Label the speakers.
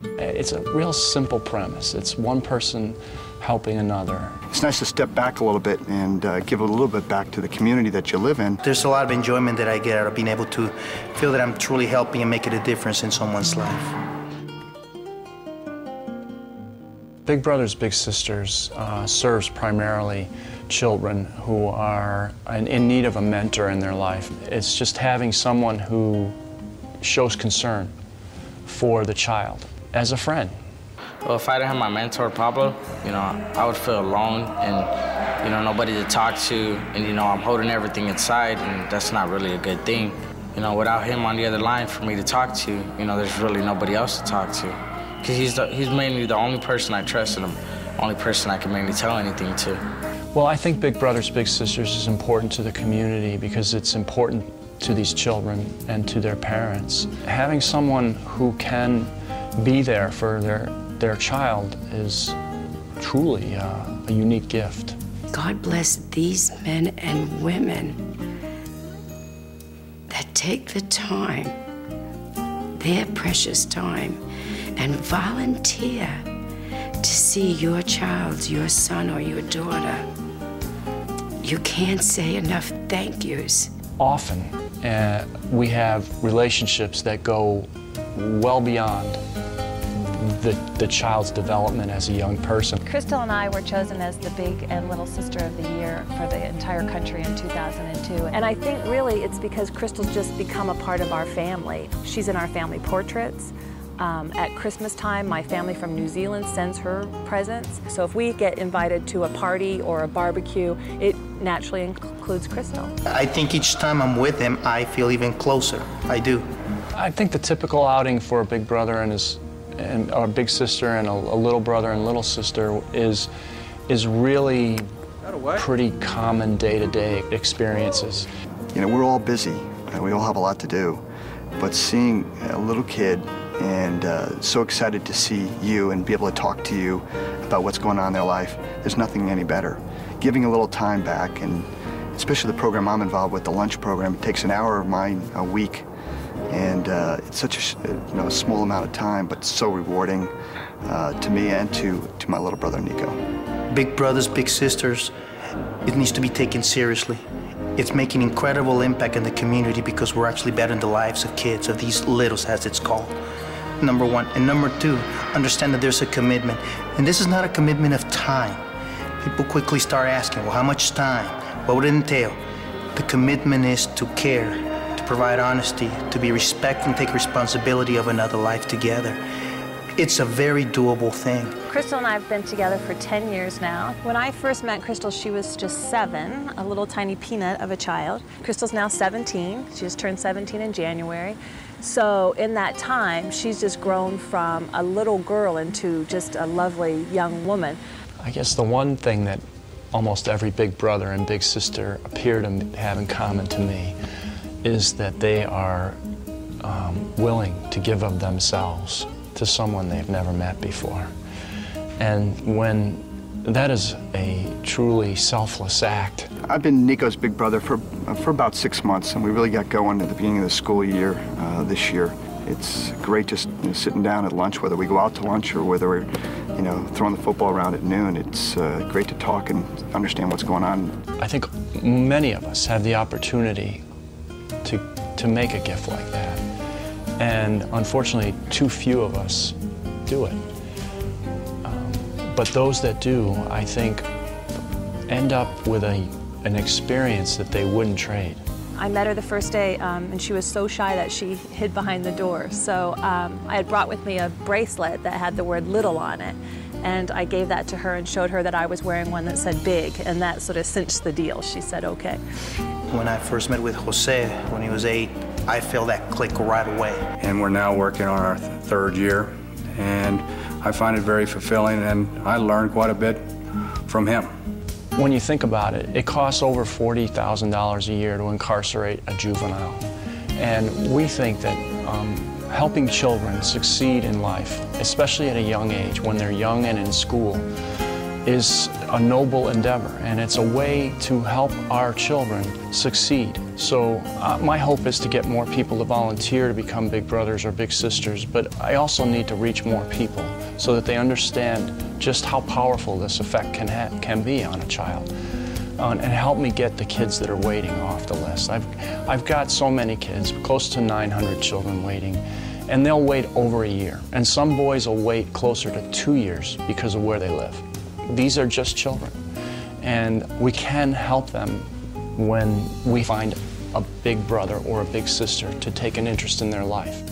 Speaker 1: It's a real simple premise. It's one person helping another.
Speaker 2: It's nice to step back a little bit and give a little bit back to the community that you live in.
Speaker 3: There's a lot of enjoyment that I get out of being able to feel that I'm truly helping and making a difference in someone's life.
Speaker 1: Big Brothers Big Sisters serves primarily children who are in need of a mentor in their life. It's just having someone who shows concern for the child as a friend.
Speaker 4: Well, if I didn't have my mentor, Pablo, I would feel alone and, nobody to talk to, and, I'm holding everything inside, and that's not really a good thing. Without him on the other line for me to talk to, there's really nobody else to talk to. Because he's mainly the only person I trust and the only person I can mainly tell anything to.
Speaker 1: Well, I think Big Brothers Big Sisters is important to the community because it's important to these children and to their parents. Having someone who can be there for their child is truly a unique gift.
Speaker 5: God bless these men and women that take the time, their precious time, and volunteer to see your child, your son or your daughter. You can't say enough thank yous.
Speaker 1: Often, we have relationships that go well beyond the child's development as a young person.
Speaker 6: Crystal and I were chosen as the Big and Little Sister of the Year for the entire country in 2002. And I think really it's because Crystal's just become a part of our family. She's in our family portraits. At Christmas time, my family from New Zealand sends her presents. So if we get invited to a party or a barbecue, it naturally includes Crystal.
Speaker 3: I think each time I'm with him, I feel even closer. I do.
Speaker 1: I think the typical outing for a big brother and a big sister and a little brother and little sister is really pretty common day-to-day experiences.
Speaker 2: We're all busy. We all have a lot to do. But seeing a little kid and so excited to see you and be able to talk to you about what's going on in their life, there's nothing any better. Giving a little time back, and especially the program I'm involved with, the lunch program, it takes an hour of mine a week. And it's such a small amount of time, but so rewarding to me and to my little brother, Nico.
Speaker 3: Big Brothers, Big Sisters, it needs to be taken seriously. It's making incredible impact in the community because we're actually bettering the lives of kids, of these littles, as it's called. Number one. And number two, understand that there's a commitment. And this is not a commitment of time. People quickly start asking, well, how much time? What would it entail? The commitment is to care, to provide honesty, to be respectful and take responsibility of another life together. It's a very doable thing.
Speaker 6: Crystal and I have been together for 10 years now. When I first met Crystal, she was just 7, a little tiny peanut of a child. Crystal's now 17. She just turned 17 in January. So in that time, she's just grown from a little girl into just a lovely young woman.
Speaker 1: I guess the one thing that almost every big brother and big sister appear to have in common to me is that they are willing to give of themselves to someone they've never met before. And when that is a truly selfless act.
Speaker 2: I've been Nico's big brother for about 6 months, and we really got going at the beginning of the school year this year. It's great just sitting down at lunch, whether we go out to lunch or whether we're throwing the football around at noon. It's great to talk and understand what's going on.
Speaker 1: I think many of us have the opportunity to make a gift like that. And unfortunately, too few of us do it. But those that do, I think, end up with an experience that they wouldn't trade.
Speaker 6: I met her the first day, and she was so shy that she hid behind the door. So I had brought with me a bracelet that had the word little on it. And I gave that to her and showed her that I was wearing one that said big, and that sort of cinched the deal. She said, okay.
Speaker 3: When I first met with Jose, when he was 8, I felt that click right away.
Speaker 7: And we're now working on our 3rd year, and I find it very fulfilling, and I learned quite a bit from him.
Speaker 1: When you think about it, it costs over $40,000 a year to incarcerate a juvenile. And we think that helping children succeed in life, especially at a young age, when they're young and in school, is a noble endeavor, and it's a way to help our children succeed. So my hope is to get more people to volunteer to become big brothers or big sisters, but I also need to reach more people so that they understand just how powerful this effect can be on a child. And help me get the kids that are waiting off the list. I've got so many kids, close to 900 children waiting, and they'll wait over a year. And some boys will wait closer to 2 years because of where they live. These are just children, and we can help them when we find a big brother or a big sister to take an interest in their life.